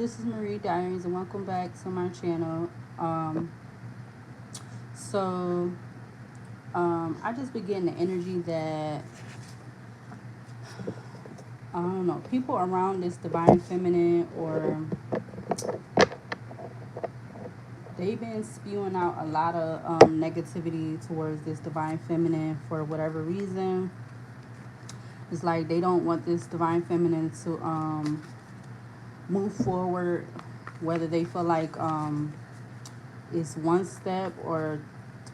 this is Marie Diaries, and welcome back to my channel. Um, so, I just been getting the energy that I don't know people around this divine feminine, or they've been spewing out a lot of negativity towards this divine feminine for whatever reason. It's like they don't want this divine feminine to move forward, whether they feel like it's one step or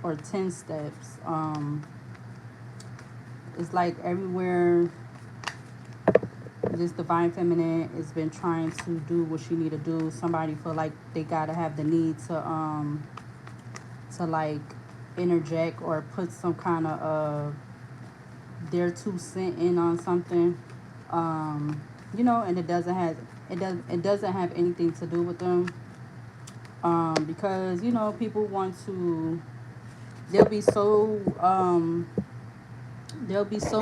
10 steps. It's like everywhere this divine feminine has been trying to do what she need to do, somebody feel like they gotta have the need to like interject or put some kind of their 2 cent in on something. And it doesn't have anything to do with them. Because people want to, they'll be so they'll be so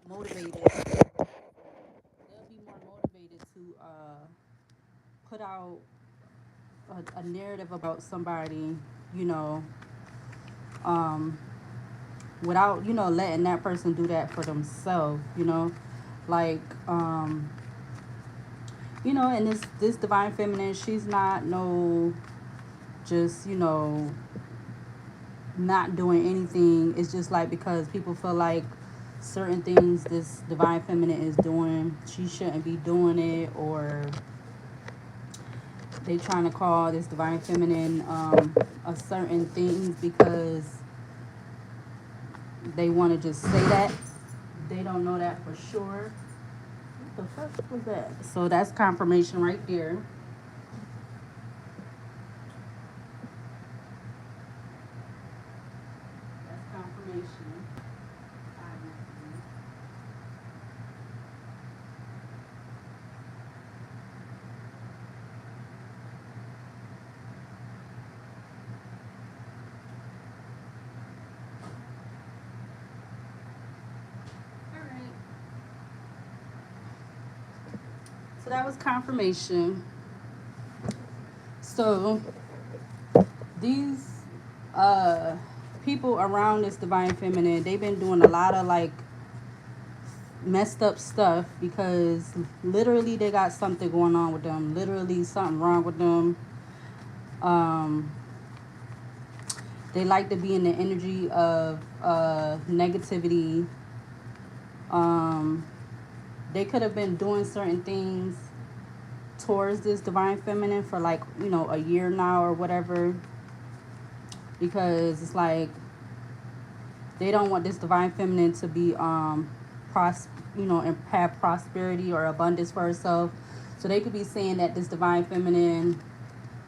motivated. They'll be more motivated to put out a narrative about somebody, you know, um, without letting that person do that for themselves. Like and this divine feminine, she's not no just not doing anything. It's just like because people feel like certain things this divine feminine is doing, she shouldn't be doing it, or they trying to call this divine feminine a certain things because they want to just say that. They don't know that for sure. What the fuck was that? So that's confirmation right there. That's confirmation. All right. So that was confirmation. So these uh people around this divine feminine, they've been doing a lot of like messed up stuff because literally they got something going on with them. Literally something wrong with them. Um, they like to be in the energy of negativity. Um, they could have been doing certain things towards this divine feminine for like a year now or whatever, because it's like they don't want this divine feminine to be and have prosperity or abundance for herself. So they could be saying that this divine feminine,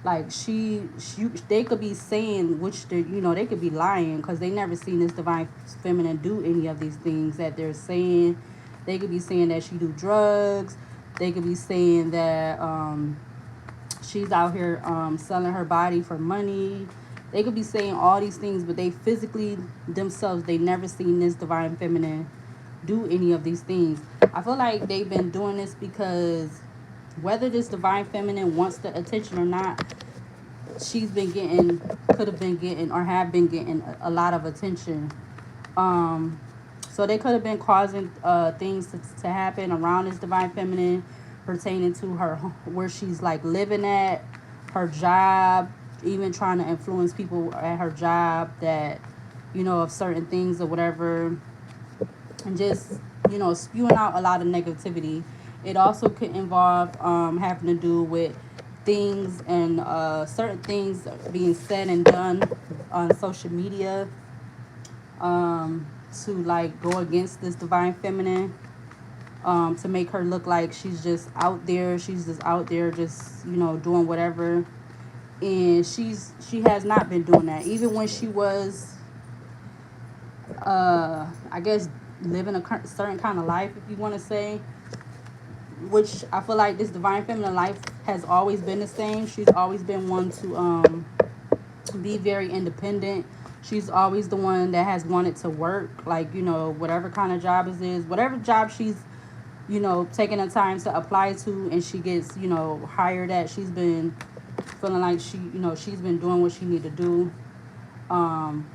like they could be saying, which they could be lying because they never seen this divine feminine do any of these things that they're saying. They could be saying that she do drugs. They could be saying that she's out here selling her body for money. They could be saying all these things, but they physically themselves, they never seen this divine feminine do any of these things. I feel like they've been doing this because whether this divine feminine wants the attention or not, she's been getting, could have been getting, or have been getting a lot of attention. Um, so they could have been causing things to happen around this divine feminine, pertaining to her, where she's like living at, her job, even trying to influence people at her job that, of certain things or whatever, and just, spewing out a lot of negativity. It also could involve having to do with things and certain things being said and done on social media, to like go against this divine feminine, to make her look like she's just out there. She's just out there, just doing whatever. And she has not been doing that. Even when she was, I guess, living a certain kind of life, if you want to say, which I feel like this divine feminine life has always been the same. She's always been one to be very independent. She's always the one that has wanted to work, like, whatever kind of job it is, whatever job she's you know, taking the time to apply to, and she gets, you know, hired at. She's been feeling like she, you know, she's been doing what she need to do. Um,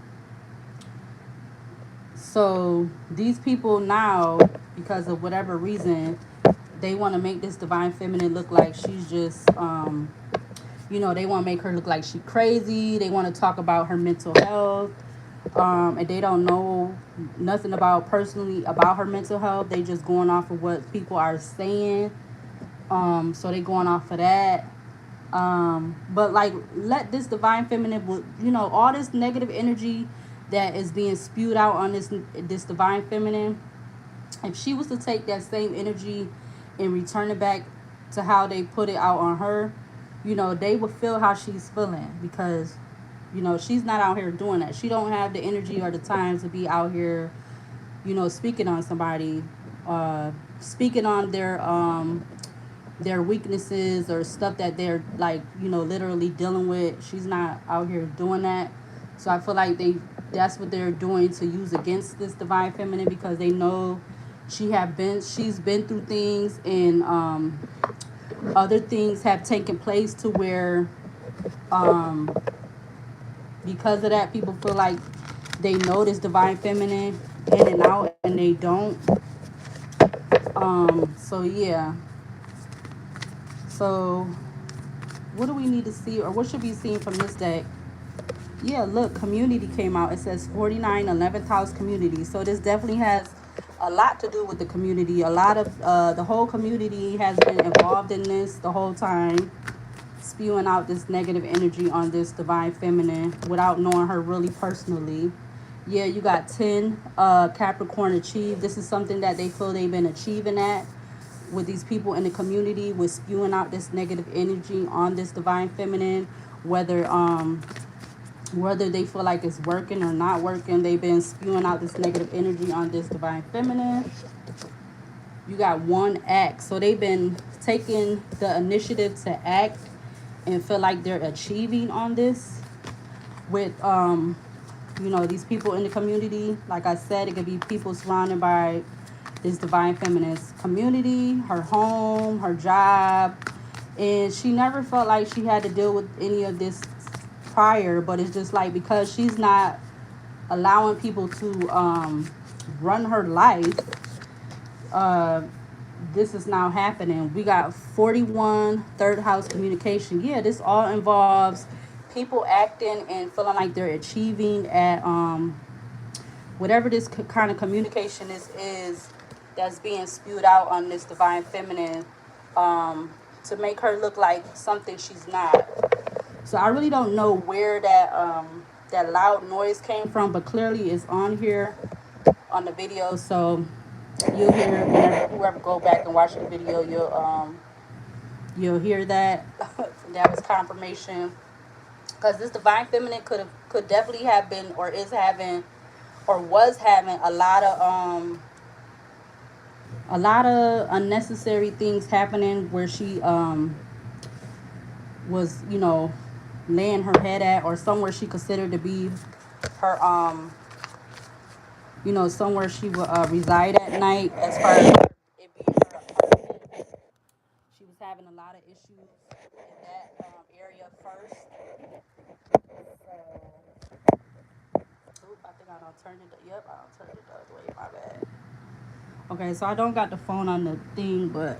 so these people now, because of whatever reason, they want to make this divine feminine look like she's just, you know, they want to make her look like she's crazy. They want to talk about her mental health, and they don't know nothing about personally about her mental health. They just going off of what people are saying. So they going off of that. But like, let this divine feminine, you know, all this negative energy that is being spewed out on this divine feminine, if she was to take that same energy and return it back to how they put it out on her, you know, they would feel how she's feeling, because you know she's not out here doing that. She don't have the energy or the time to be out here, you know, speaking on somebody, speaking on their weaknesses or stuff that they're like, you know, literally dealing with. She's not out here doing that. So I feel like that's what they're doing to use against this divine feminine, because they know she's been through things, and other things have taken place to where, um because of that, people feel like they know this divine feminine in and out, and they don't. So yeah. So what do we need to see, or what should be seen from this deck? Yeah, look, community came out. It says 49 11th house community. So this definitely has a lot to do with the community. A lot of the whole community has been involved in this the whole time, spewing out this negative energy on this divine feminine without knowing her really personally. Yeah, you got 10 Capricorn achieved. This is something that they feel they've been achieving at with these people in the community, with spewing out this negative energy on this divine feminine, whether whether they feel like it's working or not working. They've been spewing out this negative energy on this divine feminine. You got one act. So they've been taking the initiative to act and feel like they're achieving on this with you know, these people in the community. Like I said, it could be people surrounded by this divine feminist community, her home, her job, and she never felt like she had to deal with any of this prior. But it's just like, because she's not allowing people to run her life, uh, this is now happening. We got 41 third house communication. Yeah, this all involves people acting and feeling like they're achieving at whatever this kind of communication is that's being spewed out on this divine feminine, to make her look like something she's not. So I really don't know where that loud noise came from, but clearly it's on here on the video. So you'll hear, whenever whoever go back and watch the video, you'll hear that. That was confirmation, because this divine feminine could definitely have been, or is having, or was having a lot of unnecessary things happening, where she was, you know, laying her head at, or somewhere she considered to be her, you know, somewhere she would reside at night, as far as it being her apartment. She was having a lot of issues in that area first. So, oop, I think I don't turn it. Yep, I don't turn it the other way. My bad. Okay, so I don't got the phone on the thing, but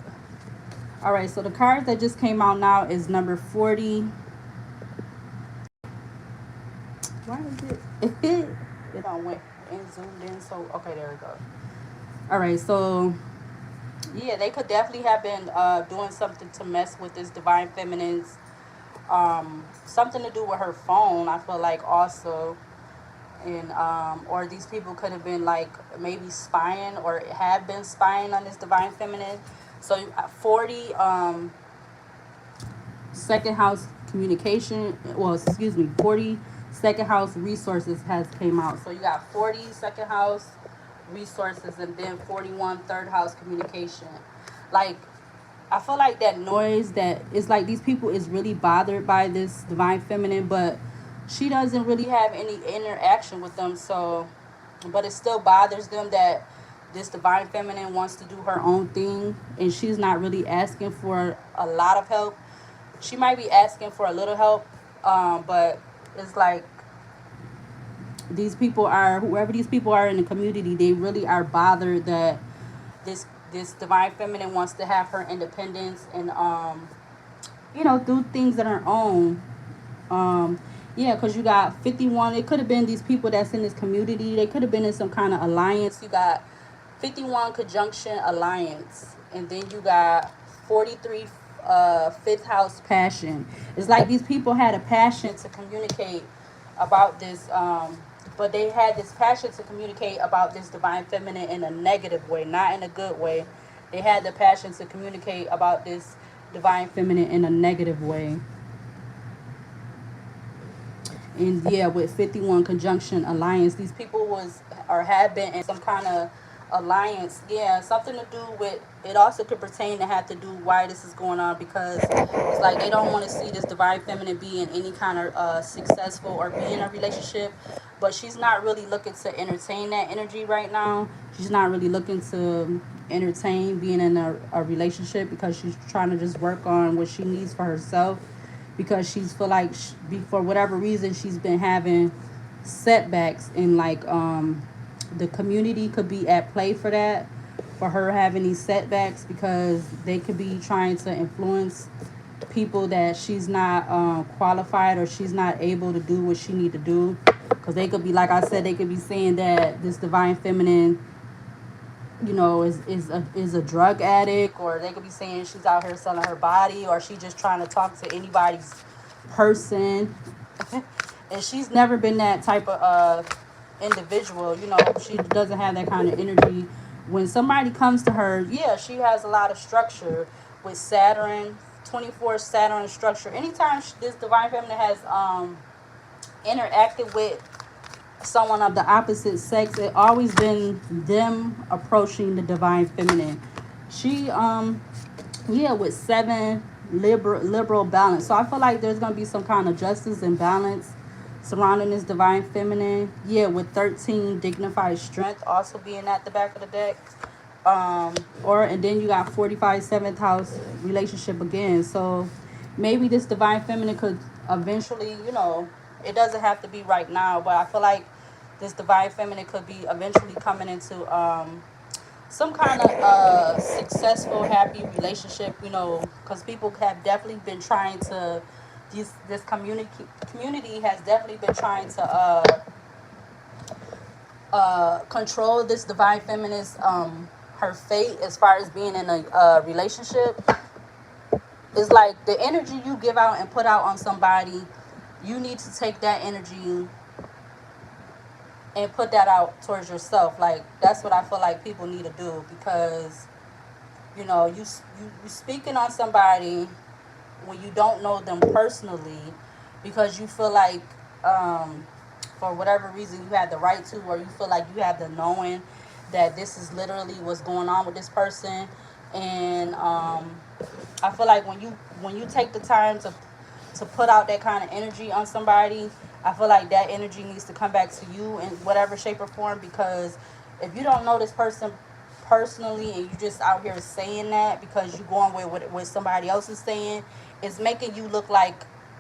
all right. So the cards that just came out now is number 40. Why is it? It don't went and zoomed in. So okay, there we go. All right, so yeah, they could definitely have been doing something to mess with this divine feminine's, something to do with her phone. I feel like also, and or these people could have been like maybe spying, or have been spying on this divine feminine. So 40 second house communication, well, excuse me, 40 second house resources has came out. So you got 40 second house resources, and then 41 third house communication. Like, I feel like that noise, that it's like these people is really bothered by this divine feminine, but she doesn't really have any interaction with them. So, but it still bothers them that this divine feminine wants to do her own thing, and she's not really asking for a lot of help. She might be asking for a little help, but it's like these people are, whoever these people are in the community, they really are bothered that this divine feminine wants to have her independence and do things on her own. um yeah, because you got 51. It could have been these people that's in this community, they could have been in some kind of alliance. You got 51 conjunction alliance, and then you got 43 fifth house passion. It's like these people had a passion to communicate about this, but they had this passion to communicate about this divine feminine in a negative way, not in a good way. They had the passion to communicate about this divine feminine in a negative way. And yeah, with 51 conjunction alliance, these people was or have been in some kind of alliance. Yeah, something to do with it. Also could pertain to have to do why this is going on, because it's like they don't want to see this divine feminine be in any kind of successful or be in a relationship. But she's not really looking to entertain that energy right now. She's not really looking to entertain being in a relationship, because she's trying to just work on what she needs for herself, because she's feel like for whatever reason she's been having setbacks, and like the community could be at play for that, for her having these setbacks, because they could be trying to influence people that she's not qualified, or she's not able to do what she need to do, because they could be, like I said, they could be saying that this divine feminine, is a drug addict, or they could be saying she's out here selling her body, or she just trying to talk to anybody's person. And she's never been that type of individual. She doesn't have that kind of energy. When somebody comes to her, yeah, she has a lot of structure with Saturn, 24 Saturn structure. Anytime this divine feminine has interacted with someone of the opposite sex, it always been them approaching the divine feminine. She yeah, with 7 liberal balance. So I feel like there's gonna be some kind of justice and balance surrounding this divine feminine. Yeah, with 13 dignified strength also being at the back of the deck. Or and then you got 45 seventh house relationship again. So maybe this divine feminine could eventually, it doesn't have to be right now, but I feel like this divine feminine could be eventually coming into some kind of successful, happy relationship. Because people have definitely been trying to. This community has definitely been trying to control this divine feminist her fate as far as being in a relationship. It's like the energy you give out and put out on somebody, you need to take that energy and put that out towards yourself. Like that's what I feel like people need to do, because you speaking on somebody when you don't know them personally, because you feel like for whatever reason you have the right to, or you feel like you have the knowing that this is literally what's going on with this person. And I feel like when you take the time to put out that kind of energy on somebody, I feel like that energy needs to come back to you in whatever shape or form. Because if you don't know this person personally and you just out here saying that because you're going with what somebody else is saying, it's making you look like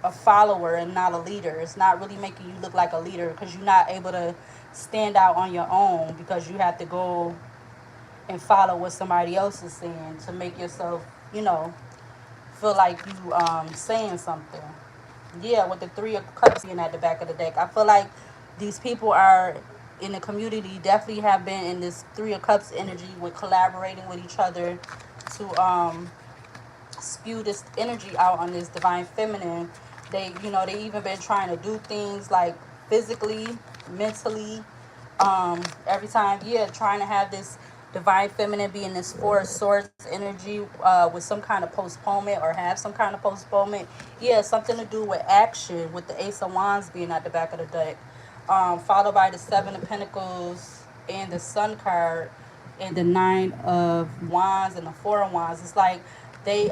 a follower and not a leader. It's not really making you look like a leader, because you're not able to stand out on your own, because you have to go and follow what somebody else is saying to make yourself, feel like you saying something. Yeah, with the 3 of Cups being at the back of the deck, I feel like these people are in the community definitely have been in this 3 of Cups energy with collaborating with each other to spew this energy out on this divine feminine. They even been trying to do things like physically, mentally, every time, yeah, trying to have this divine feminine be in this 4 of Swords energy with some kind of postponement, or have some kind of postponement. Yeah, something to do with action, with the Ace of Wands being at the back of the deck, followed by the 7 of Pentacles and the Sun card, and the 9 of Wands and the 4 of Wands. It's like they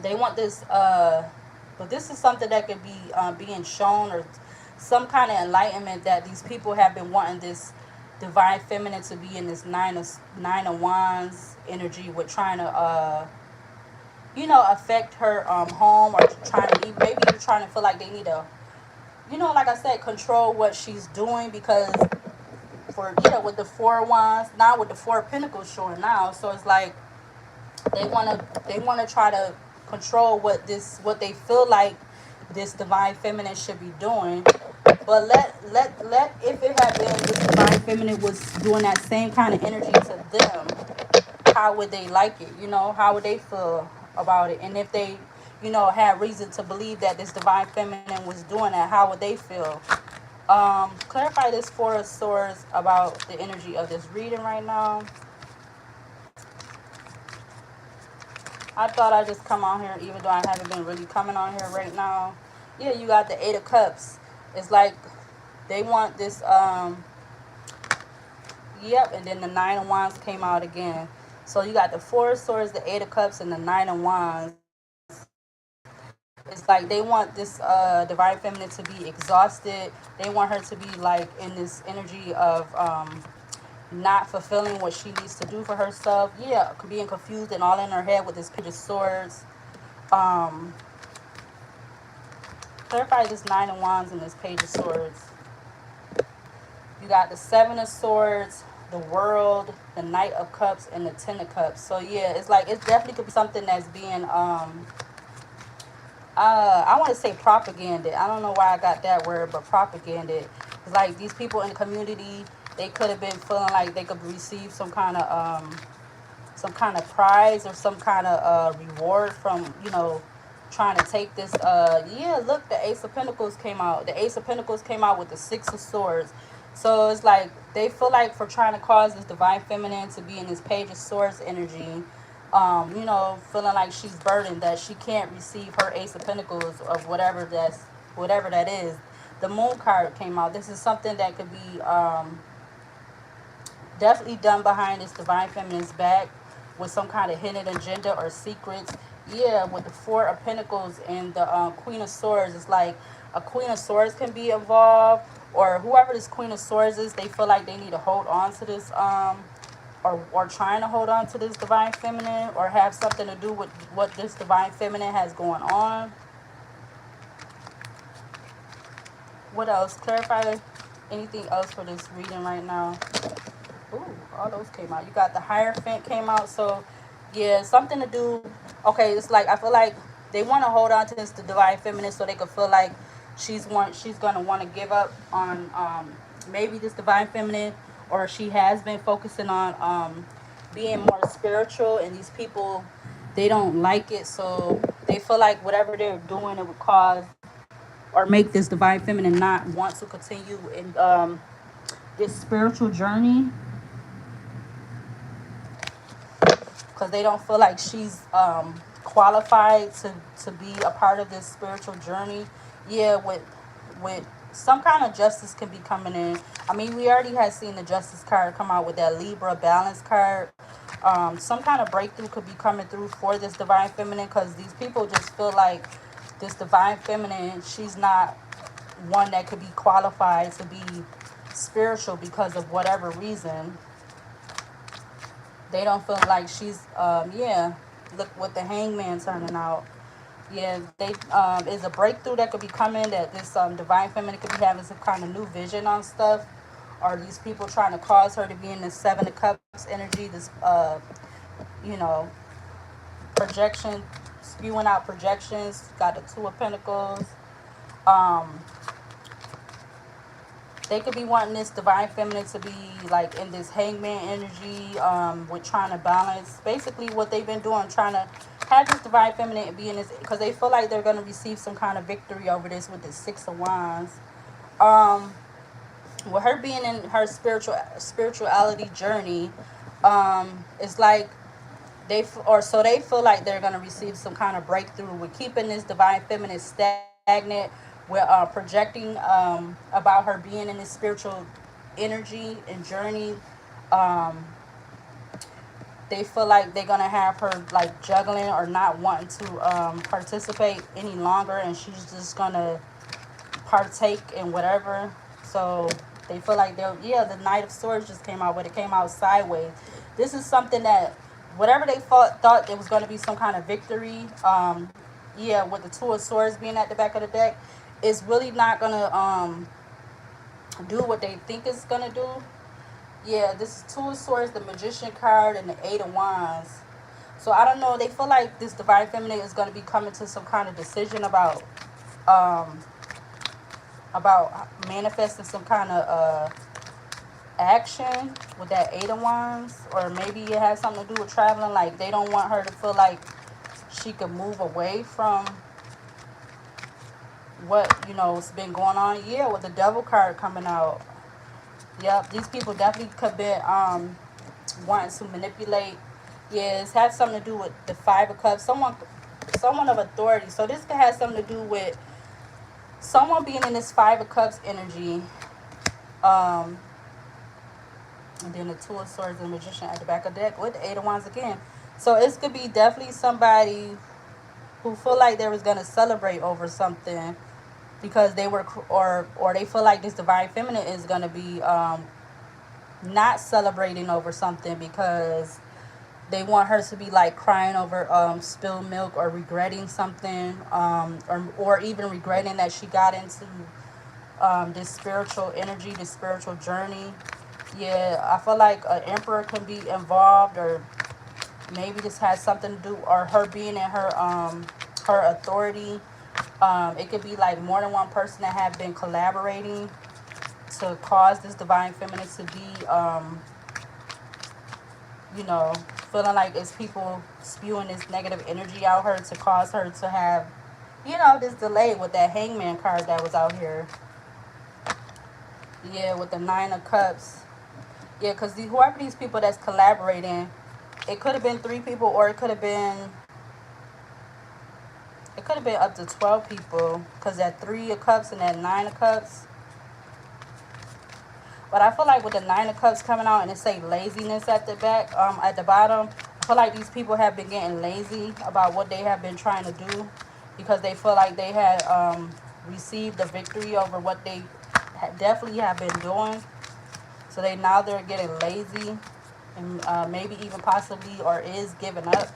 they want this but this is something that could be being shown, or some kind of enlightenment that these people have been wanting this divine feminine to be in this nine of wands energy with trying to affect her home, or trying to maybe even trying to feel like they need to, like I said, control what she's doing, because for with the four wands now, with the four of pentacles showing now, so it's like they want to try to control what they feel like this divine feminine should be doing. But let if it had been this divine feminine was doing that same kind of energy to them, how would they like it? How would they feel about it? And if they, had reason to believe that this divine feminine was doing that, how would they feel? Clarify this Four of Swords about the energy of this reading right now. I thought I'd just come on here, even though I haven't been really coming on here right now. Yeah, you got the Eight of Cups. It's like they want this, yep, and then the Nine of Wands came out again. So you got the Four of Swords, the Eight of Cups, and the Nine of Wands. It's like they want this divine feminine to be exhausted. They want her to be like in this energy of not fulfilling what she needs to do for herself. Yeah, being confused and all in her head with this Page of Swords. Clarify this Nine of Wands and this Page of Swords. You got the Seven of Swords, the World, the Knight of Cups, and the Ten of Cups. So yeah, it's like it definitely could be something that's being I want to say propaganda. I don't know why I got that word, but propaganda. It's like these people in the community, they could have been feeling like they could receive some kind of prize or some kind of reward from trying to take this. Yeah, look, the Ace of Pentacles came out. The Ace of Pentacles came out with the Six of Swords. So it's like they feel like for trying to cause this divine feminine to be in this Page of Swords energy, feeling like she's burdened, that she can't receive her Ace of Pentacles of whatever that is. The Moon card came out. This is something that could be definitely done behind this divine feminine's back with some kind of hidden agenda or secrets. Yeah, with the Four of Pentacles and the Queen of Swords, it's like a Queen of Swords can be involved, or whoever this Queen of Swords is, they feel like they need to hold on to this or trying to hold on to this divine feminine, or have something to do with what this divine feminine has going on. What else? Clarify anything else for this reading right now. Ooh, all those came out. You got the Hierophant came out. So yeah, something to do. Okay, it's like I feel like they want to hold on to this divine feminine so they could feel like she's gonna want to give up on maybe this divine feminine, or she has been focusing on being more spiritual, and these people, they don't like it, so they feel like whatever they're doing, it would cause or make this divine feminine not want to continue in this spiritual journey, because they don't feel like she's qualified to be a part of this spiritual journey. Yeah, with some kind of justice can be coming in. I mean, we already had seen the Justice card come out with that Libra balance card. Some kind of breakthrough could be coming through for this divine feminine, because these people just feel like this divine feminine, she's not one that could be qualified to be spiritual because of whatever reason. They don't feel like she's yeah, look with the Hangman turning out. Yeah, they is a breakthrough that could be coming, that this divine feminine could be having some kind of new vision on stuff, or these people trying to cause her to be in this Seven of Cups energy, this you know projection, spewing out projections. Got the Two of Pentacles. um they could be wanting this divine feminine to be like in this Hangman energy, with trying to balance basically what they've been doing, trying to have this divine feminine be in this, because they feel like they're going to receive some kind of victory over this with the Six of Wands. With her being in her spirituality journey, it's like they feel like they're going to receive some kind of breakthrough with keeping this divine feminine stagnant, with projecting about her being in this spiritual energy and journey. um they feel like they're gonna have her like juggling or not wanting to participate any longer, and she's just gonna partake in whatever. So They feel like they'll, yeah, the Knight of Swords just came out, but it came out sideways. This is something that, whatever they thought there was going to be some kind of victory, yeah, with the Two of Swords being at the back of the deck, it's really not going to do what they think it's going to do. Yeah, this is Two of Swords, the Magician card, and the Eight of Wands. So I don't know. They feel like this Divine Feminine is going to be coming to some kind of decision um, about manifesting some kind of action with that Eight of Wands, or maybe it has something to do with traveling. Like they don't want her to feel like she could move away from what has been going on. Yeah, with the Devil card coming out. Yep, these people definitely could be wanting to manipulate. Yes, has something to do with the Five of Cups. Someone of authority. So this could have something to do with someone being in this Five of Cups energy. Um, and then the Two of Swords and the Magician at the back of the deck with the Eight of Wands again. So it could be definitely somebody who feel like they was gonna celebrate over something because they were, or they feel like this Divine Feminine is gonna be not celebrating over something because they want her to be like crying over spilled milk, or regretting something, or even regretting that she got into this spiritual energy, this spiritual journey. Yeah, I feel like an emperor can be involved, or maybe this has something to do, or her being in her authority. It could be like more than one person that have been collaborating to cause this Divine Feminine to be you know, feeling like it's people spewing this negative energy out her to cause her to have, this delay with that Hangman card that was out here. Yeah, with the Nine of Cups. Yeah, because whoever these people that's collaborating, it could have been 3 people, or it could have been up to 12 people, because that Three of Cups and that Nine of Cups. But I feel like with the Nine of Cups coming out and it say laziness at the back, at the bottom, I feel like these people have been getting lazy about what they have been trying to do, because they feel like they had received a victory over what they definitely have been doing. So they're getting lazy, and maybe even possibly or is giving up.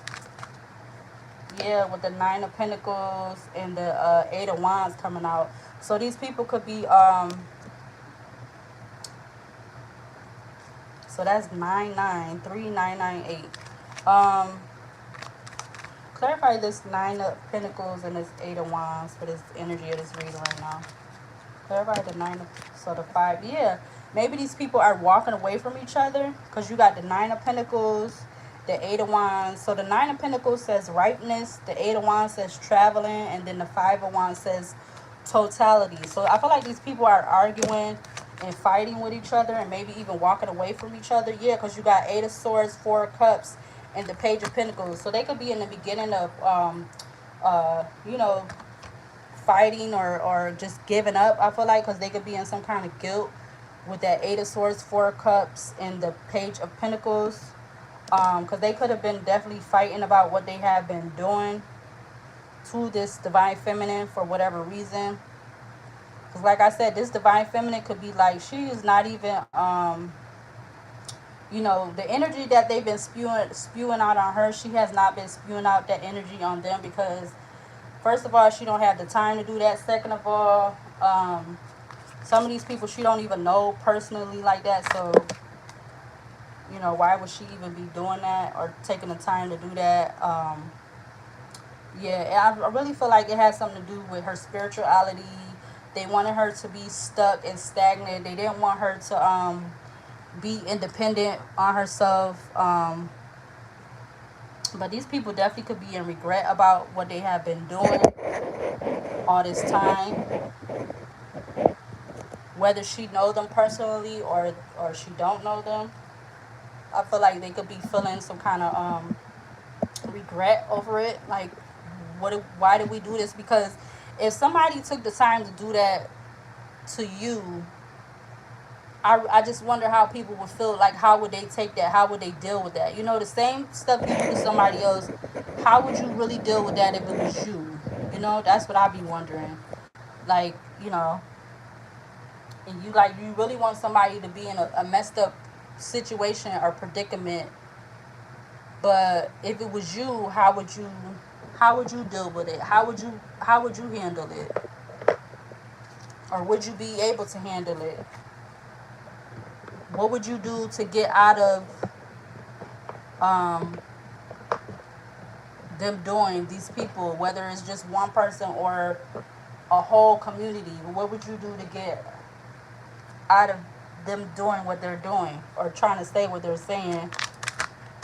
Yeah, with the Nine of Pentacles and the Eight of Wands coming out. So these people could be so that's 993998. Clarify this Nine of Pentacles and this Eight of Wands for this energy of this reading right now. Clarify the Nine of, so the Five. Yeah, maybe these people are walking away from each other, because you got the Nine of Pentacles, the Eight of Wands. So the Nine of Pentacles says ripeness, the Eight of Wands says traveling, and then the Five of Wands says totality. So I feel like these people are arguing and fighting with each other, and maybe even walking away from each other. Yeah, because you got Eight of Swords, Four of Cups, and the Page of Pentacles. So they could be in the beginning of you know, fighting, or just giving up. I feel like, because they could be in some kind of guilt with that Eight of Swords, Four of Cups, and the Page of Pentacles. Because they could have been definitely fighting about what they have been doing to this Divine Feminine for whatever reason. Because like I said, this Divine Feminine could be like, she is not even, the energy that they've been spewing out on her, she has not been spewing out that energy on them, because first of all, she don't have the time to do that. Second of all, some of these people she don't even know personally like that. So, why would she even be doing that or taking the time to do that? Yeah, I really feel like it has something to do with her spirituality. They wanted her to be stuck and stagnant. They didn't want her to be independent on herself. But these people definitely could be in regret about what they have been doing all this time. Whether she know them personally, or she don't know them, I feel like they could be feeling some kind of regret over it. Like, why did we do this? Because if somebody took the time to do that to you, I just wonder how people would feel. Like, how would they take that? How would they deal with that? The same stuff you do to somebody else, how would you really deal with that if it was you? That's what I'd be wondering. Like, and you really want somebody to be in a messed up situation or predicament. But if it was you, how would you deal with it? How would you handle it? Or would you be able to handle it? What would you do to get out of um, them doing these people, whether it's just one person or a whole community? What would you do to get out of them doing what they're doing or trying to say what they're saying?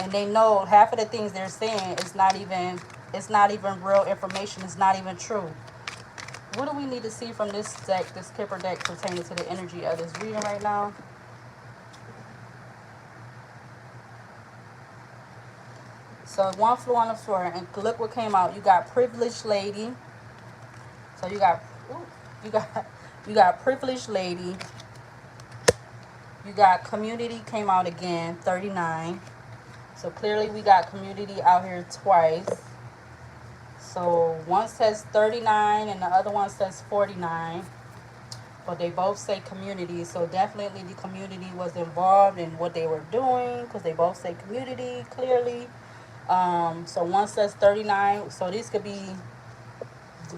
And they know half of the things they're saying is not even, it's not even real information. It's not even true. What do we need to see from this deck, this Kipper deck, pertaining to the energy of this reading right now? So one flew on the floor, and look what came out. You got privileged lady. So you got, you got privileged lady. You got community came out again, 39. So clearly we got community out here twice. So one says 39 and the other one says 49. But they both say community. So definitely the community was involved in what they were doing because they both say community clearly. So one says 39. So these could be,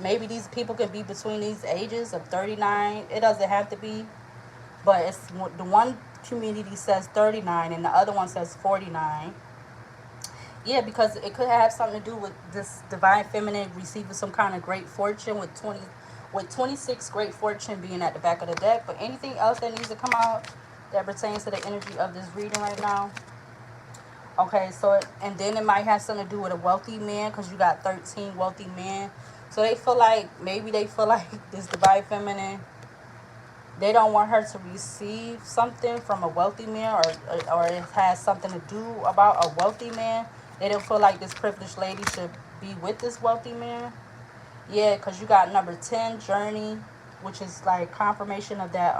maybe these people can be between these ages of 39. It doesn't have to be. But it's the one community says 39 and the other one says 49. Yeah, because it could have something to do with this divine feminine receiving some kind of great fortune with 26 great fortune being at the back of the deck. But anything else that needs to come out that pertains to the energy of this reading right now? Okay, so and then it might have something to do with a wealthy man because you got 13 wealthy men. So they feel like, maybe they feel like this divine feminine, they don't want her to receive something from a wealthy man, or it has something to do about a wealthy man. They don't feel like this privileged lady should be with this wealthy man. Yeah, because you got number 10, journey, which is like confirmation of that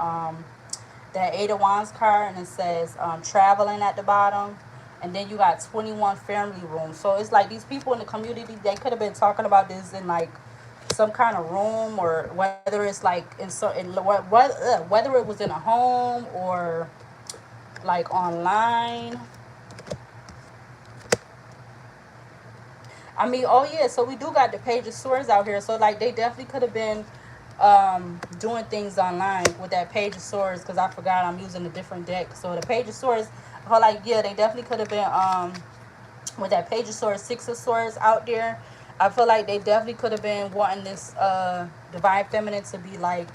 Eight of Wands card, and it says traveling at the bottom. And then you got 21 family rooms. So it's like these people in the community, they could have been talking about this in like some kind of room, or whether it's like whether it was in a home or like online. I mean, oh yeah, so we do got the Page of Swords out here. So like they definitely could have been doing things online with that Page of Swords, because I forgot I'm using a different deck. So the Page of Swords, like, yeah, they definitely could have been with that Page of Swords, Six of Swords out there. I feel like they definitely could have been wanting this divine feminine to be like,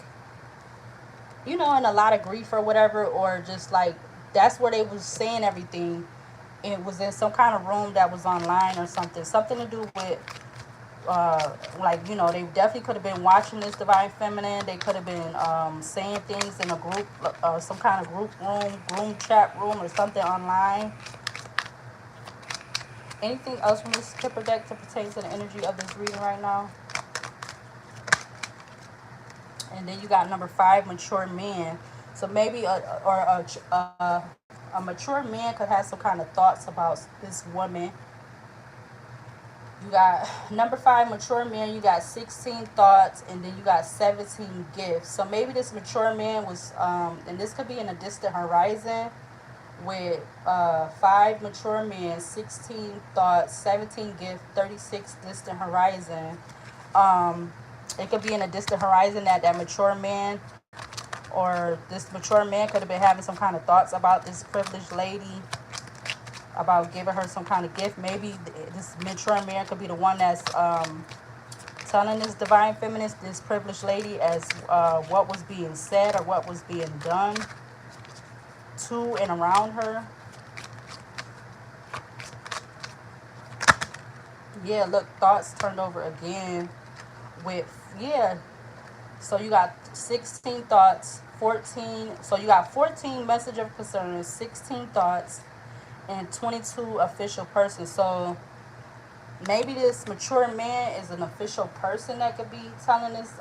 in a lot of grief or whatever, or just like that's where they was saying everything. It was in some kind of room that was online or something to do with like, they definitely could have been watching this divine feminine. They could have been saying things in a group, some kind of group chat room or something online. Anything else from this Kipper deck to pertain to the energy of this reading right now? And then you got number 5, mature man. So maybe a mature man could have some kind of thoughts about this woman. You got number 5, mature man. You got 16 thoughts, and then you got 17 gifts. So maybe this mature man was, and this could be in a distant horizon with 5 mature men, 16 thoughts, 17 gifts, 36 distant horizon. It could be in a distant horizon that mature man, or this mature man could have been having some kind of thoughts about this privileged lady, about giving her some kind of gift. Maybe this mature man could be the one that's telling this divine feminist, this privileged lady, as what was being said or what was being done to and around her. Yeah, look, thoughts turned over again with, yeah. So you got 16 thoughts, 14. So you got 14 message of concern, 16 thoughts, and 22 official persons. So maybe this mature man is an official person that could be telling this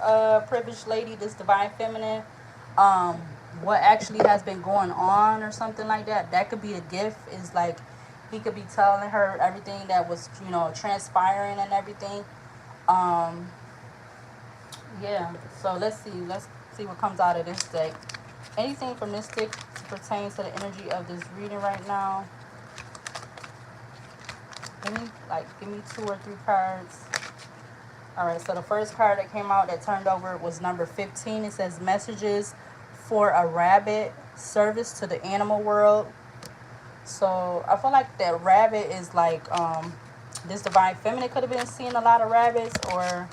privileged lady, this divine feminine, um, what actually has been going on or something like that. That could be a gift. Is like he could be telling her everything that was, transpiring and everything. Um, yeah. So let's see. Let's see what comes out of this deck. Anything from this stick pertains to the energy of this reading right now. Give me 2 or 3 cards. All right, so the first card that came out that turned over was number 15. It says messages for a rabbit, service to the animal world. So I feel like that rabbit is like this divine feminine could have been seeing a lot of rabbits, or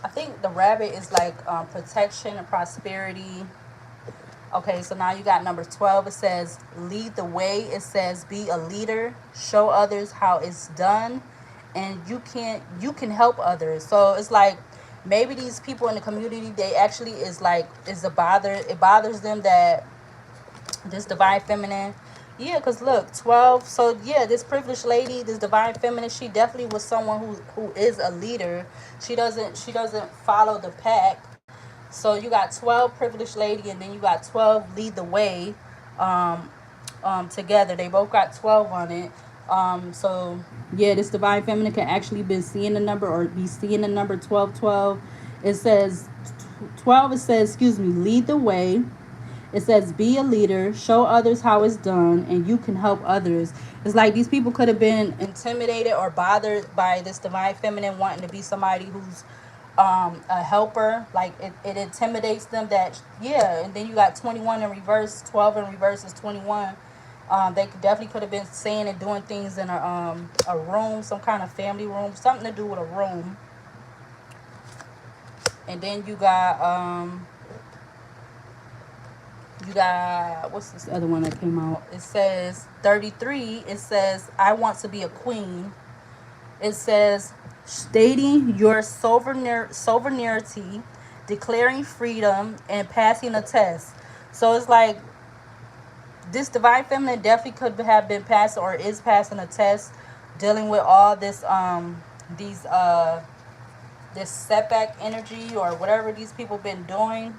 I think the rabbit is like protection and prosperity. Okay, so now you got number 12. It says lead the way. It says be a leader, show others how it's done, and you can help others. So it's like maybe these people in the community, they actually is a bother. It bothers them that this divine feminine, yeah, because look, 12. So yeah, this privileged lady, this divine feminine, she definitely was someone who is a leader. She doesn't follow the pack. So you got 12 privileged lady, and then you got 12 lead the way. um Together they both got 12 on it. So yeah, this divine feminine can actually be seeing the number, or be seeing the number 1212. It says 12, it says, excuse me, lead the way. It says be a leader, show others how it's done, and you can help others. It's like these people could have been intimidated or bothered by this divine feminine wanting to be somebody who's a helper. Like it intimidates them that, yeah. And then you got 21 in reverse, 12 in reverse is 21. They definitely could have been saying and doing things in a room, some kind of family room, something to do with a room. And then you got what's this other one that came out? It says 33. It says I want to be a queen. It says stating your sovereignty, declaring freedom, and passing a test. So it's like this divine feminine definitely could have been passing, or is passing a test, dealing with all these this setback energy or whatever these people been doing.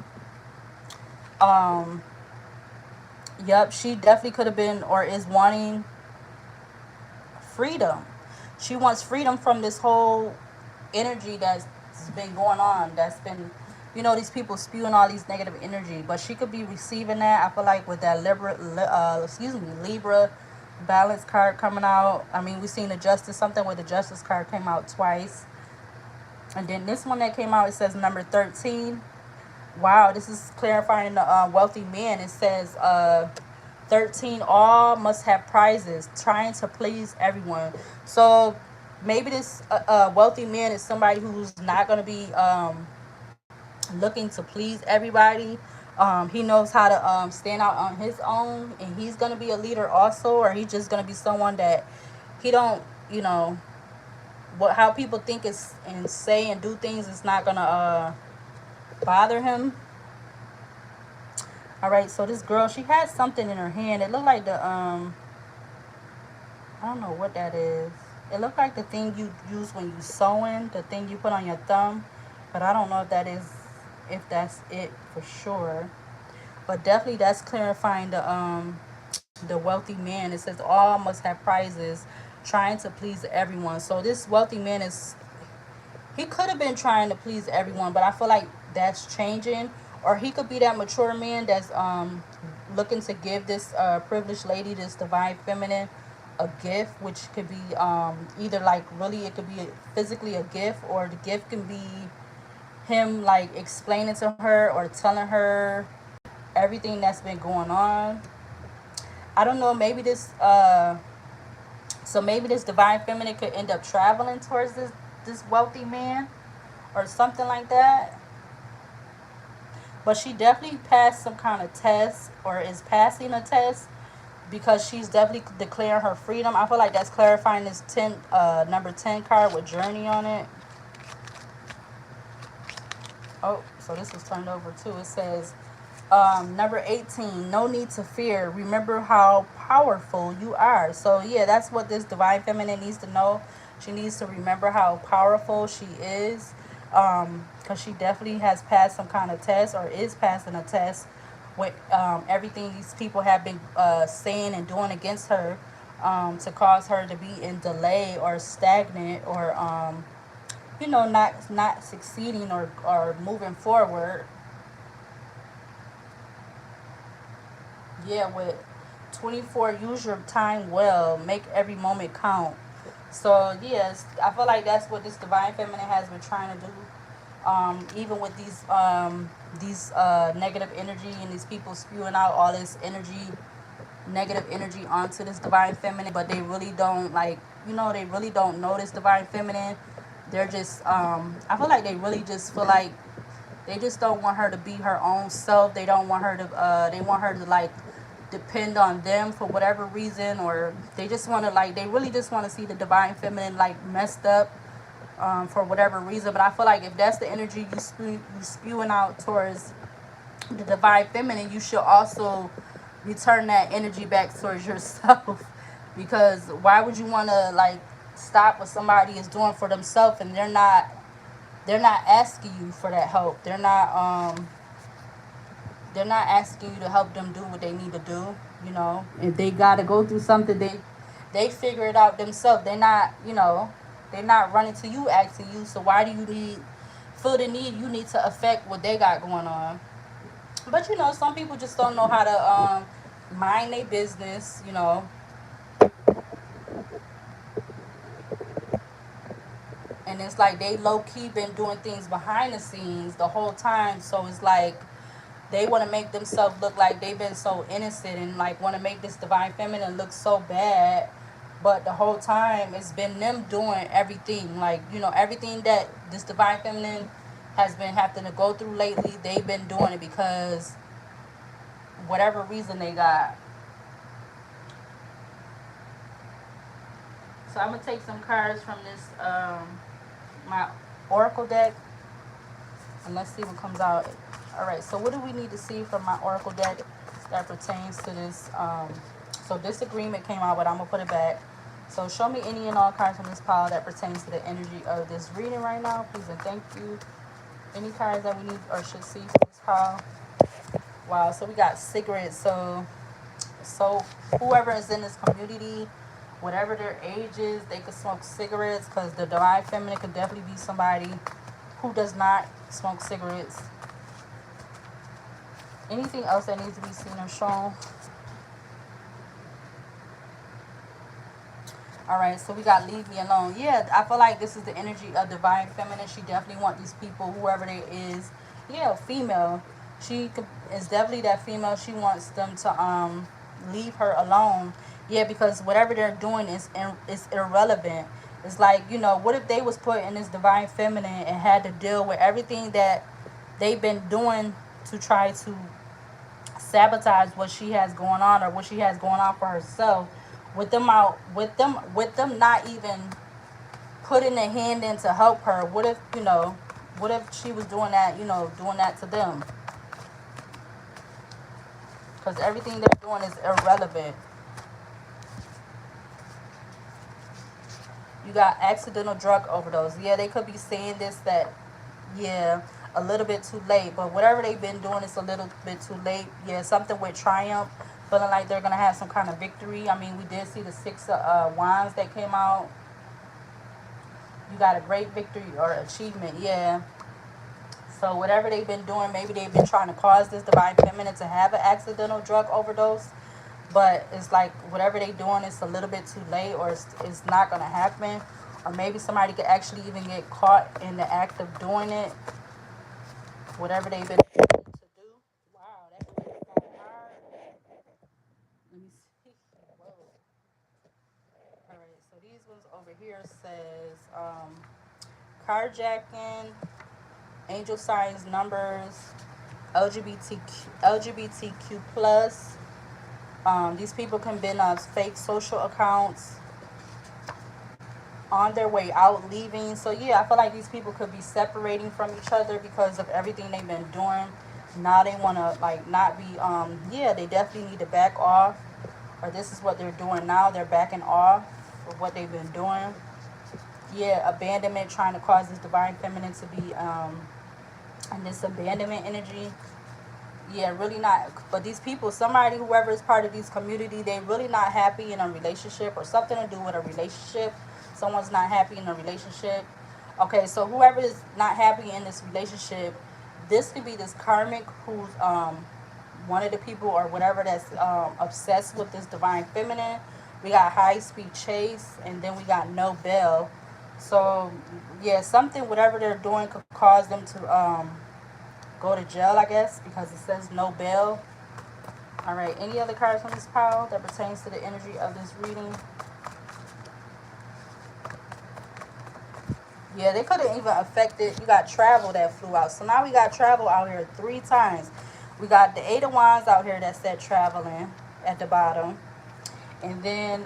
Um, Yep, she definitely could have been, or is wanting freedom. She wants freedom from this whole energy that's been going on. That's been, these people spewing all these negative energy. But she could be receiving that. I feel like with that Libra balance card coming out. I mean, we seen the Justice, something where the Justice card came out twice. And then this one that came out, it says number 13. Wow, this is clarifying the wealthy man. It says 13, all must have prizes, trying to please everyone. So maybe this wealthy man is somebody who's not going to be looking to please everybody. He knows how to stand out on his own, and he's going to be a leader also, or he's just going to be someone that he don't, you know, how people think is and say and do things is not going to bother him. All right, so this girl, she had something in her hand. It looked like I don't know what that is. It looked like the thing you use when you sewing, the thing you put on your thumb, but I don't know if that's it for sure. But definitely that's clarifying the wealthy man. It says all must have prizes, trying to please everyone. So this wealthy man he could have been trying to please everyone, but I feel like that's changing. Or he could be that mature man that's looking to give this privileged lady, this divine feminine, a gift, which could be either like really it could be physically a gift, or the gift can be him like explaining to her or telling her everything that's been going on. I don't know. Maybe this divine feminine could end up traveling towards this wealthy man or something like that. But she definitely passed some kind of test, or is passing a test, because she's definitely declaring her freedom. I feel like that's clarifying this number 10 card with journey on it. Oh, so this was turned over too. It says number 18, no need to fear. Remember how powerful you are. So yeah, that's what this divine feminine needs to know. She needs to remember how powerful she is. Because she definitely has passed some kind of test, or is passing a test with everything these people have been saying and doing against her, to cause her to be in delay or stagnant, or not succeeding or moving forward. Yeah, with 24, use your time well, make every moment count. So yes, I feel like that's what this divine feminine has been trying to do. Even with these negative energy and these people spewing out all this energy, negative energy onto this divine feminine, but they really don't like, they really don't know this divine feminine. They're just, I feel like they really just feel like they just don't want her to be her own self. They don't want her to, they want her to like depend on them for whatever reason, or they just want to like, they really just want to see the divine feminine like messed up, for whatever reason. But I feel like if that's the energy you spewing out towards the divine feminine, you should also return that energy back towards yourself. Because why would you want to like stop what somebody is doing for themselves, and they're not asking you for that help. They're not asking you to help them do what they need to do. If they got to go through something, they figure it out themselves. They're not running to you asking you. So why do you need feel the need? You need to affect what they got going on. But some people just don't know how to mind their business. And it's like they low key been doing things behind the scenes the whole time. So it's like they want to make themselves look like they've been so innocent, and like want to make this divine feminine look so bad. But the whole time it's been them doing everything. Like, everything that this divine feminine has been having to go through lately, they've been doing it because whatever reason they got. So I'm gonna take some cards from this my oracle deck, and let's see what comes out. All right. So what do we need to see from my oracle deck that pertains to this? So this agreement came out, but I'm gonna put it back. So show me any and all cards from this pile that pertains to the energy of this reading right now, please and thank you. Any cards that we need or should see from this pile? Wow. So we got cigarettes. So whoever is in this community, whatever their age is, they could smoke cigarettes, because the divine feminine could definitely be somebody who does not smoke cigarettes. Anything else that needs to be seen or shown? All right, so we got leave me alone. Yeah, I feel like this is the energy of divine feminine. She definitely want these people, whoever they is, yeah, female. Is definitely that female. She wants them to leave her alone. Yeah, because whatever they're doing is irrelevant. It's like, what if they was put in this divine feminine and had to deal with everything that they've been doing to try to sabotage what she has going on, or what she has going on for herself, with them not even putting a hand in to help her. What if she was doing that to them? Because everything they're doing is irrelevant. You got accidental drug overdose. Yeah, they could be saying this, that, yeah, a little bit too late. But whatever they've been doing is a little bit too late. Yeah, something with triumph. Feeling like they're going to have some kind of victory. I mean, we did see the six of wands that came out. You got a great victory or achievement. Yeah. So whatever they've been doing, maybe they've been trying to cause this divine feminine to have an accidental drug overdose. But it's like whatever they're doing is a little bit too late, or it's not going to happen. Or maybe somebody could actually even get caught in the act of doing it. Whatever they've been to do. Wow, that could be kind of hard. Let me see. Whoa. All right, so these ones over here says carjacking, angel signs, numbers, LGBTQ plus. These people can be on fake social accounts, on their way out, leaving. So yeah, I feel like these people could be separating from each other because of everything they've been doing. Now they want to like not be. Yeah, they definitely need to back off, or this is what they're doing now. They're backing off of what they've been doing. Yeah, abandonment, trying to cause this divine feminine to be in this abandonment energy. Yeah, really not. But these people, somebody, whoever is part of these community, they really not happy in a relationship, or something to do with a relationship. Someone's not happy in a relationship. Okay, so whoever is not happy in this relationship, this could be this karmic who's one of the people or whatever that's obsessed with this divine feminine. We got high speed chase, and then we got no bell. So yeah, something whatever they're doing could cause them to go to jail, I guess, because it says no bail. All right. Any other cards from this pile that pertains to the energy of this reading? Yeah, they could have even affected. You got travel that flew out. So now we got travel out here 3 times. We got the Eight of Wands out here that said traveling at the bottom. And then,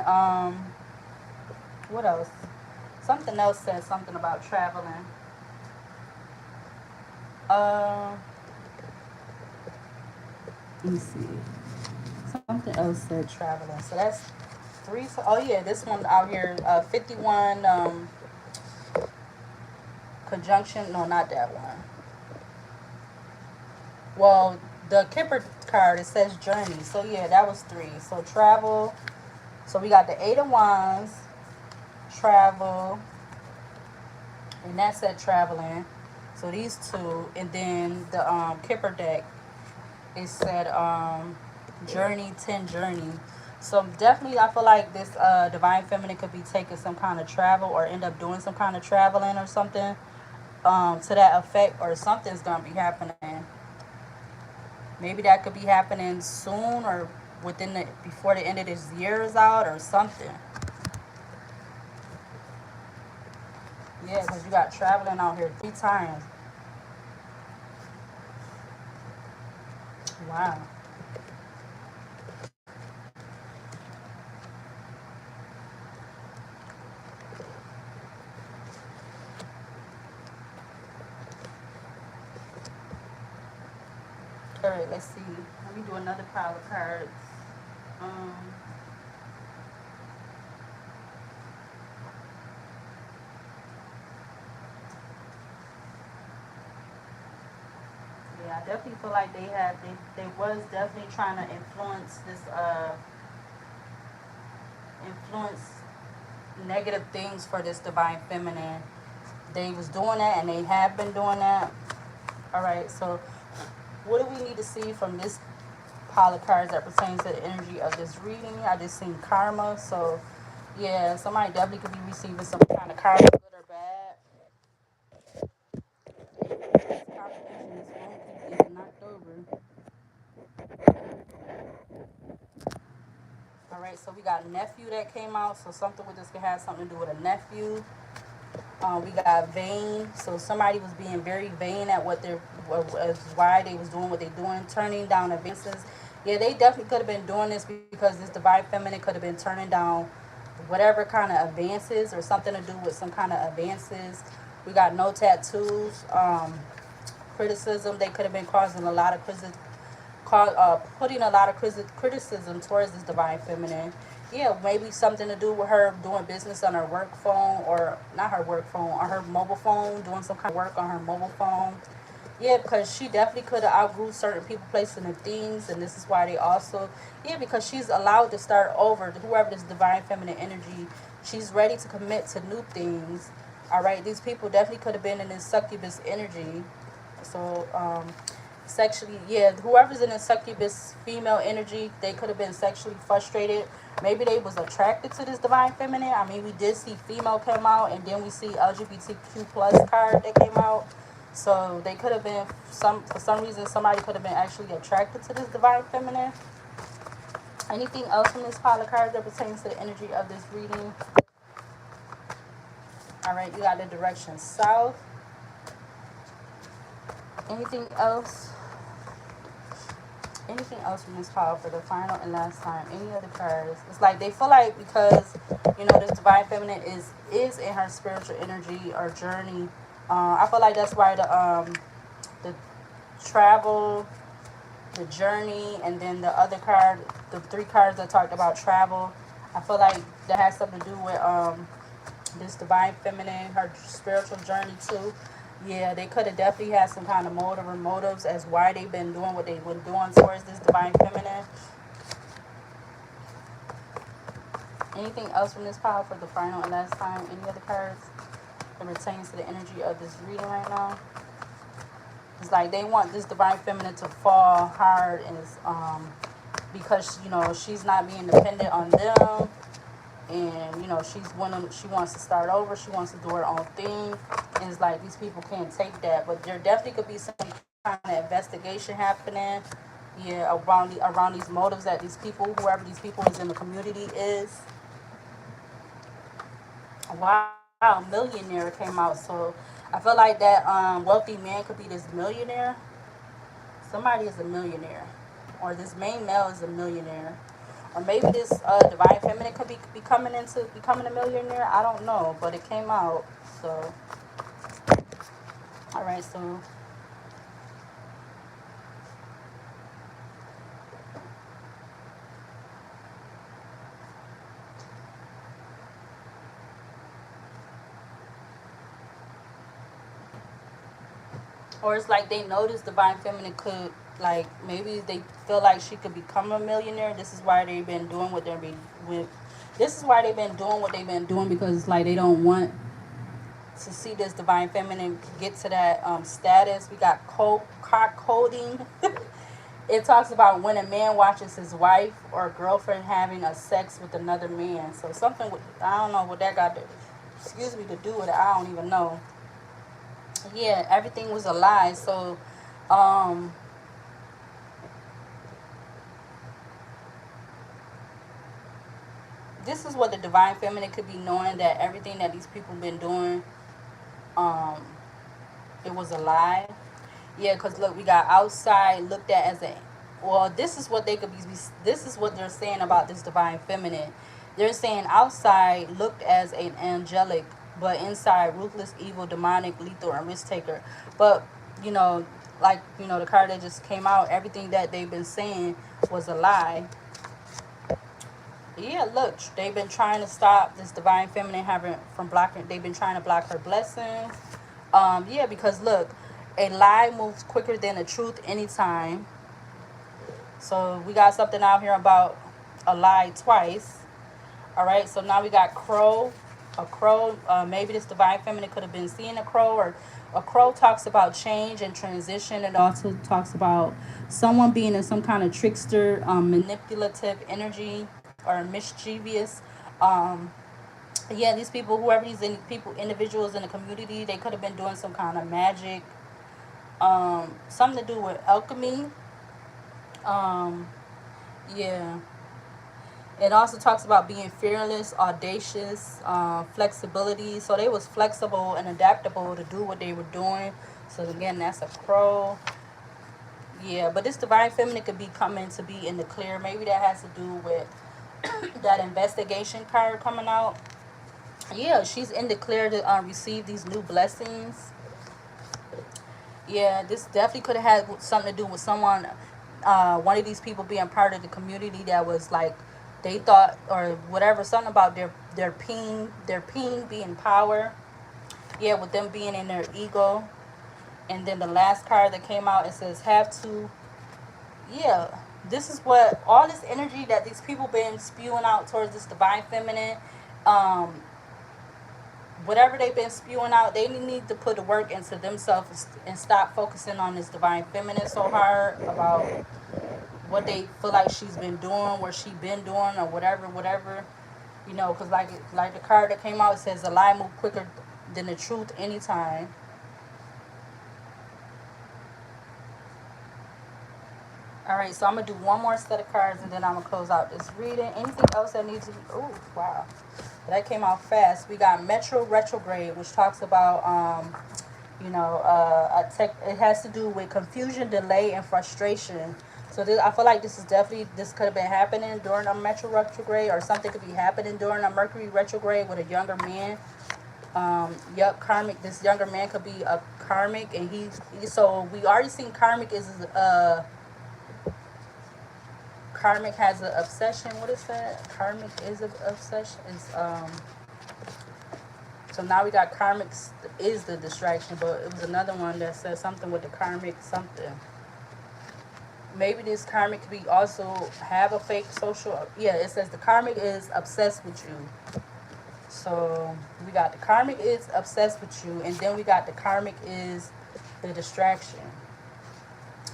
what else? Something else said something about traveling. Uh, let me see. Something else said traveling. So that's three. Oh, yeah, this one out here, 51 conjunction. No, not that one. Well, the Kipper card, it says journey. So, yeah, that was 3. So, travel. So, we got the Eight of Wands, travel, and that said traveling. So, these two. And then the Kipper deck, it said journey, 10 journey. So definitely I feel like this divine feminine could be taking some kind of travel or end up doing some kind of traveling or something to that effect, or something's gonna be happening. Maybe that could be happening soon or within the before the end of this year is out or something. Yeah, because you got traveling out here 3 times. Wow. All right, let's see. Let me do another pile of cards. Um, yeah, I definitely feel like they was definitely trying to influence this influence negative things for this divine feminine. They was doing that and they have been doing that. All right, so what do we need to see from this pile of cards that pertains to the energy of this reading? I just seen karma, so yeah, somebody definitely could be receiving some kind of karma, good or bad. This confirmation, this phone keeps getting knocked over. All right, so we got nephew that came out, so something with this could have something to do with a nephew. We got vain, so somebody was being very vain at what they're, why they was doing what they're doing, turning down advances. Yeah, they definitely could have been doing this because this divine feminine could have been turning down whatever kind of advances or something to do with some kind of advances. We got no tattoos, criticism. They could have been causing a lot of putting a lot of criticism towards this divine feminine. Yeah, maybe something to do with her doing business on her work phone, or not her work phone, on her mobile phone, doing some kind of work on her mobile phone. Yeah, because she definitely could have outgrew certain people, places, and things, and this is why they also, yeah, because she's allowed to start over. Whoever this divine feminine energy, she's ready to commit to new things. All right, these people definitely could have been in this succubus energy. So, sexually, yeah, whoever's in a succubus female energy, they could have been sexually frustrated. Maybe they was attracted to this divine feminine. I mean, we did see female come out, and then we see LGBTQ plus card that came out. So they could have been some, for some reason, somebody could have been actually attracted to this divine feminine. Anything else from this pile of cards that pertains to the energy of this reading? All right, you got the direction south. Anything else? Anything else from this pile for the final and last time? Any other cards? It's like they feel like because this divine feminine is in her spiritual energy or journey. I feel like that's why the travel, the journey, and then the other card, the 3 cards that talked about travel. I feel like that has something to do with this divine feminine, her spiritual journey too. Yeah, they could have definitely had some kind of motive or motives as why they've been doing what they've been doing towards this divine feminine. Anything else from this pile for the final and last time? Any other cards? It pertains to the energy of this reading right now. It's like they want this divine feminine to fall hard, and it's because she's not being dependent on them, and she wants to start over. She wants to do her own thing, and it's like these people can't take that. But there definitely could be some kind of investigation happening, yeah, around these motives that these people, whoever these people is in the community is. Wow, millionaire came out. So I feel like that wealthy man could be this millionaire. Somebody is a millionaire, or this main male is a millionaire, or maybe this divine feminine could be coming into becoming a millionaire. I don't know, but it came out. So all right, so or it's like they notice divine feminine could, like, maybe they feel like she could become a millionaire. This is why they've been doing what they're being with. This is why they've been doing what they've been doing, because it's like they don't want to see this divine feminine get to that status. We got cock coding. It talks about when a man watches his wife or girlfriend having a sex with another man. So something with, I don't know what that got to, excuse me, to do with it. I don't even know. Yeah, everything was a lie. So um this is what the divine feminine could be knowing, that everything that these people been doing, um it was a lie. Yeah, because look, we got outside looked at as a, well, this is what they could be, this is what they're saying about this divine feminine. They're saying outside looked as an angelic, but inside ruthless, evil, demonic, lethal, and risk taker. But you know, like, the card that just came out, everything that they've been saying was a lie. Yeah, look, they've been trying to stop this divine feminine having from blocking. They've been trying to block her blessings. Yeah, because look, a lie moves quicker than the truth anytime. So we got something out here about a lie twice. All right, so now we got crow. A crow, maybe this divine feminine could have been seeing a crow, or a crow talks about change and transition. It also talks about someone being in some kind of trickster, manipulative energy, or mischievous. Um, yeah, these people, whoever these people, individuals in the community, they could have been doing some kind of magic, something to do with alchemy. Um, yeah. It also talks about being fearless, audacious, flexibility. So they was flexible and adaptable to do what they were doing. So again, that's a crow. Yeah, but this divine feminine could be coming to be in the clear. Maybe that has to do with that investigation card coming out. Yeah, she's in the clear to receive these new blessings. Yeah, this definitely could have had something to do with someone, one of these people being part of the community that was like, they thought or whatever, something about their peen being power. Yeah, with them being in their ego. And then the last card that came out, it says have to. Yeah, this is what all this energy that these people been spewing out towards this divine feminine. Um, Whatever they've been spewing out, they need to put the work into themselves and stop focusing on this divine feminine so hard about what they feel like she's been doing, where she been doing, or whatever. Because like the card that came out, it says a lie move quicker than the truth anytime. All right, so I'm gonna do one more set of cards and then I'm gonna close out this reading. Anything else that needs to be? Oh, wow, that came out fast. We got Metro retrograde, which talks about it has to do with confusion, delay, and frustration. So I feel like this could have been happening during a Metro retrograde, or something could be happening during a Mercury retrograde with a younger man. Yup, karmic. This younger man could be a karmic, and so we already seen karmic is karmic has an obsession. What is that? Karmic is an obsession. Is So now we got karmic is the distraction, but it was another one that said something with the karmic something. Maybe this karmic could be also have a fake social. Yeah, it says the karmic is obsessed with you. So we got the karmic is obsessed with you, and then we got the karmic is the distraction.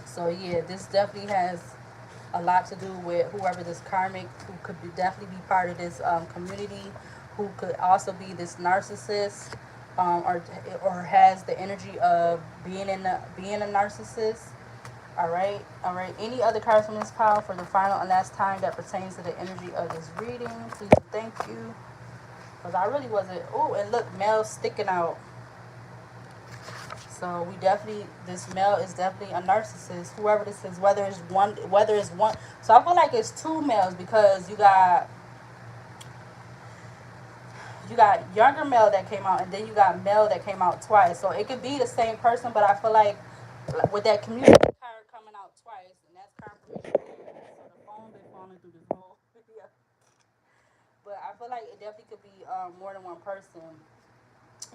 So yeah, this definitely has a lot to do with whoever this karmic, who could be definitely be part of this community, who could also be this narcissist, or has the energy of being a narcissist. All right. Any other cards from this pile for the final and last time that pertains to the energy of this reading? Please and thank you. Because I really wasn't. Oh, and look, male sticking out. So we definitely, this male is definitely a narcissist. Whoever this is, whether it's one. So I feel like it's two males because you got younger male that came out, and then you got male that came out twice. So it could be the same person, but I feel like with that community card coming out twice, and that's confirmation. So the phone been falling through this whole video. But I feel like it definitely could be more than one person.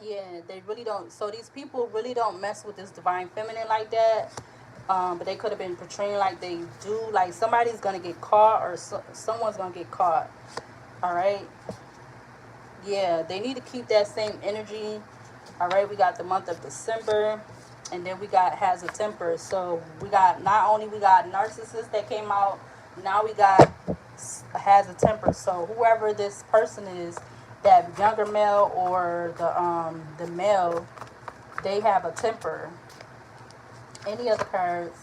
Yeah, they really don't. So these people really don't mess with this divine feminine like that. But they could have been portraying like they do. Like somebody's gonna get caught, or someone's gonna get caught. All right. Yeah, they need to keep that same energy. All right. We got the month of December, and then we got has a temper. So we got not only we got narcissists that came out. Now we got has a temper. So whoever this person is, that younger male or the male, they have a temper. Any other cards?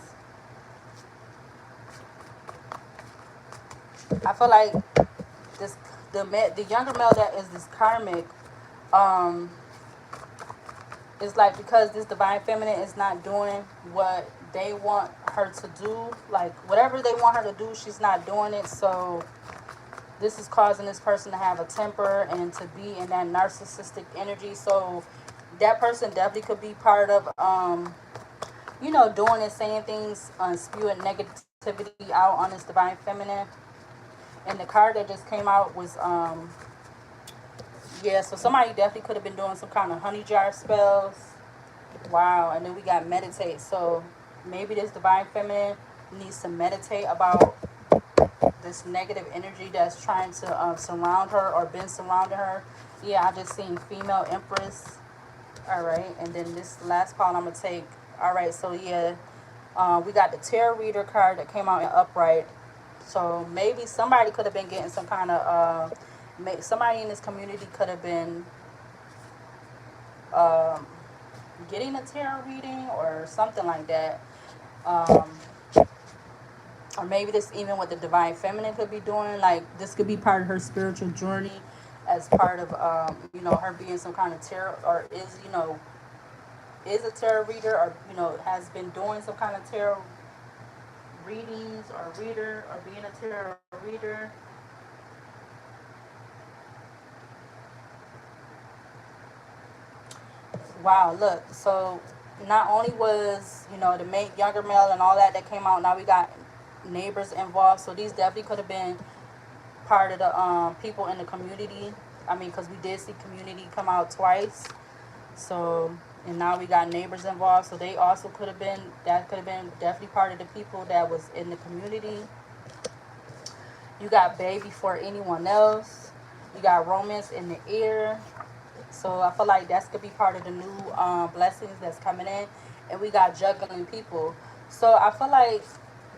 I feel like this the younger male that is this karmic, um, is like because this divine feminine is not doing what they want her to do, like whatever they want her to do, she's not doing it. So this is causing this person to have a temper and to be in that narcissistic energy. So that person definitely could be part of doing and saying things, spewing negativity out on this divine feminine. And the card that just came out was yeah, so somebody definitely could have been doing some kind of honey jar spells. Wow, and then we got meditate. So maybe this divine feminine needs to meditate about this negative energy that's trying to surround her or been surrounding her. Yeah, I just seen female empress. All right, and then this last part I'm gonna take. All right, so yeah, we got the tarot reader card that came out in upright. So maybe somebody could have been getting some kind of somebody in this community could have been um, getting a tarot reading or something like that. Um, or maybe this even what the divine feminine could be doing. Like this could be part of her spiritual journey, as part of her being some kind of tarot, or is a tarot reader, or has been doing some kind of tarot readings or reader, or being a tarot reader. Wow, look. So not only was, the younger male and all that came out, now we got neighbors involved. So these definitely could have been part of the people in the community. I mean, because we did see community come out twice. So, and now we got neighbors involved. So they also could have been definitely part of the people that was in the community. You got baby for anyone else. You got romance in the air. So I feel like that's gonna be part of the new blessings that's coming in, and we got juggling people. So I feel like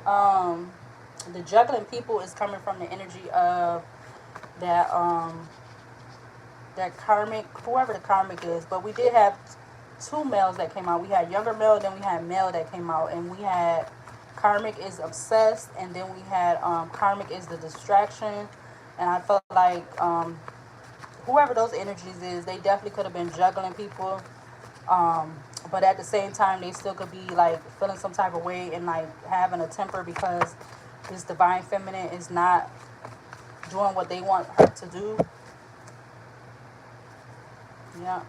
um, the juggling people is coming from the energy of that that karmic, whoever the karmic is. But we did have two males that came out. We had younger male, then we had male that came out, and we had karmic is obsessed, and then we had karmic is the distraction. And I felt like whoever those energies is, they definitely could have been juggling people. Um, but at the same time, they still could be like feeling some type of way and like having a temper because this divine feminine is not doing what they want her to do. Yeah.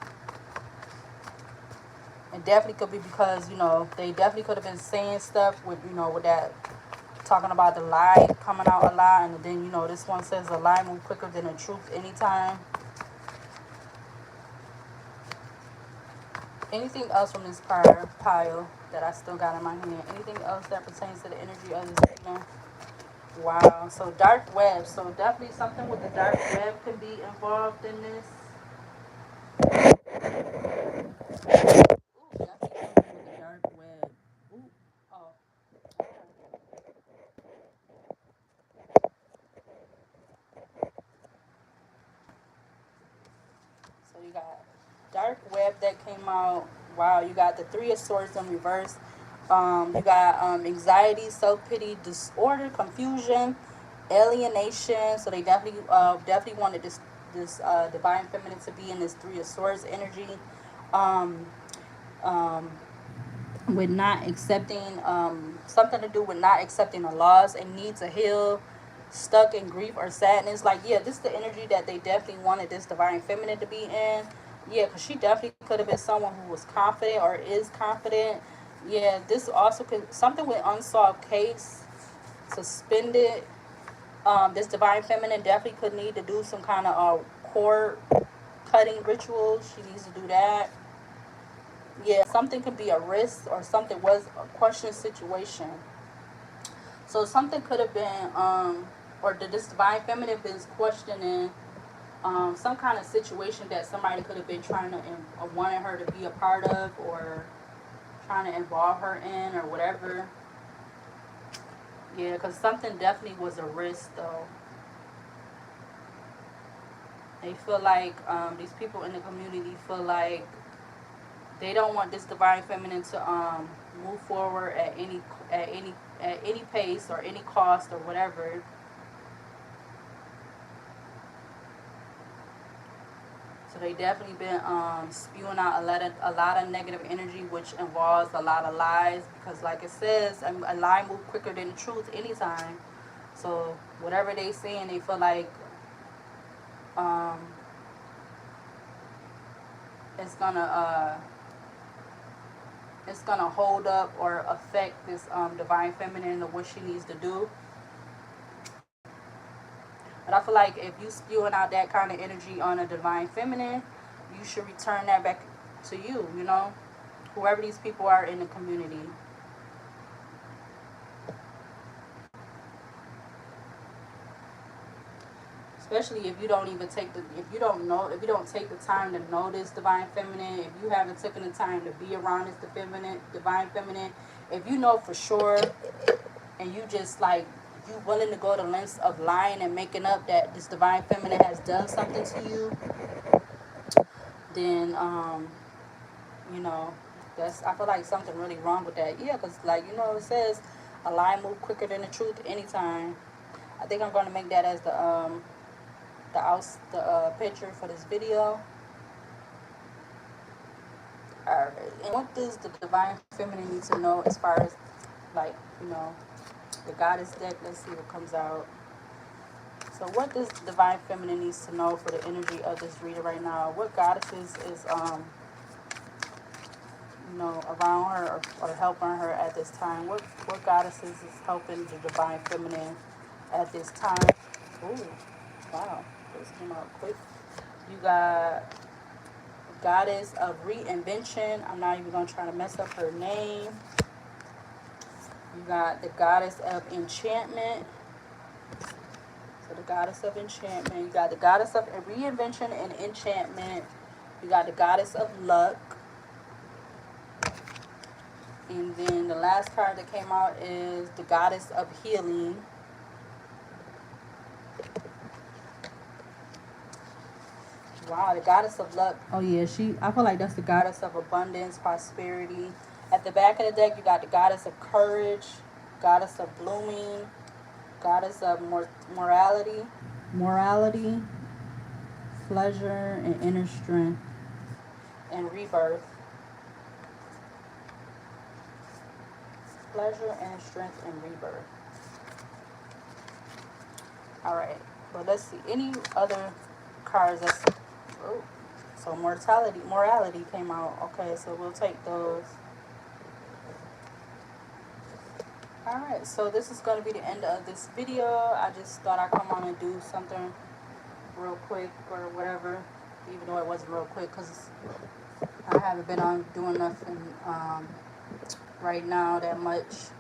It definitely could be because, they definitely could have been saying stuff with that, talking about the lie coming out a lot. And then, this one says the lie move quicker than the truth anytime. Anything else from this pile that I still got in my hand? Anything else that pertains to the energy of this evening? Wow. So dark web. So definitely something with the dark web could be involved in this. we got Dark Web that came out. Wow, you got the Three of Swords in reverse. You got anxiety, self pity, disorder, confusion, alienation. So they definitely wanted this divine feminine to be in this Three of Swords energy. Um, um, with not accepting something to do with not accepting the loss and need to heal, stuck in grief or sadness. Like, yeah, this is the energy that they definitely wanted this divine feminine to be in. Yeah, because she definitely could have been someone who was confident or is confident. Yeah, this also could something with unsolved case, suspended. This divine feminine definitely could need to do some kind of cord cutting ritual. She needs to do that. Yeah, something could be a risk or something was a question situation. So something could have been, or did this divine feminine been questioning some kind of situation that somebody could have been trying to, wanted her to be a part of, or trying to involve her in, or whatever. Yeah, because something definitely was a risk, though. They feel like these people in the community feel like they don't want this divine feminine to move forward at any at any pace or any cost or whatever. So they definitely been spewing out a lot of negative energy, which involves a lot of lies. Because, like it says, a lie moves quicker than the truth anytime. So whatever they saying, they feel like um, it's gonna hold up or affect this divine feminine or what she needs to do. But I feel like if you spewing out that kind of energy on a divine feminine, you should return that back to you. You know, whoever these people are in the community. Especially if you don't even take the if you don't know if you don't take the time to know this divine feminine, if you haven't taken the time to be around this divine feminine, if you know for sure and you just like you willing to go to lengths of lying and making up that this divine feminine has done something to you, then you know, that's I feel like something really wrong with that. Yeah, because like it says a lie move quicker than the truth anytime. I think I'm going to make that as the picture for this video. Alright, and what does the divine feminine need to know as far as like the goddess deck? Let's see what comes out. So what does the divine feminine needs to know for the energy of this reader right now? What goddesses is around her or helping her at this time? What goddesses is helping the divine feminine at this time? Ooh, wow, this came out quick. You got goddess of reinvention. I'm not even gonna try to mess up her name. You got the goddess of enchantment. So the goddess of enchantment. You got the goddess of reinvention and enchantment. You got the goddess of luck. And then the last card that came out is the goddess of healing. Wow, the goddess of luck. Oh yeah, I feel like that's the goddess of abundance, prosperity. At the back of the deck, you got the goddess of courage, goddess of blooming, goddess of morality, pleasure, and inner strength, and rebirth. Pleasure, inner strength, and rebirth. All right, but let's see. Any other cards that's oh, so morality came out. Okay, so we'll take those. Alright, so this is going to be the end of this video. I just thought I'd come on and do something real quick or whatever, even though it wasn't real quick because I haven't been on doing nothing right now that much.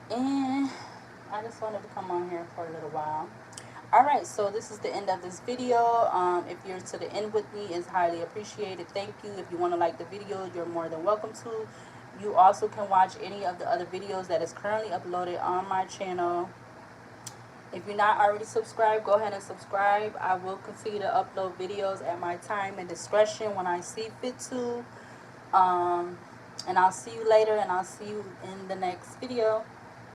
And I just wanted to come on here for a little while. Alright, so this is the end of this video. If you're to the end with me, it's highly appreciated. Thank you. If you want to like the video, you're more than welcome to. You also can watch any of the other videos that is currently uploaded on my channel. If you're not already subscribed, go ahead and subscribe. I will continue to upload videos at my time and discretion when I see fit to. Um, and I'll see you later, and I'll see you in the next video.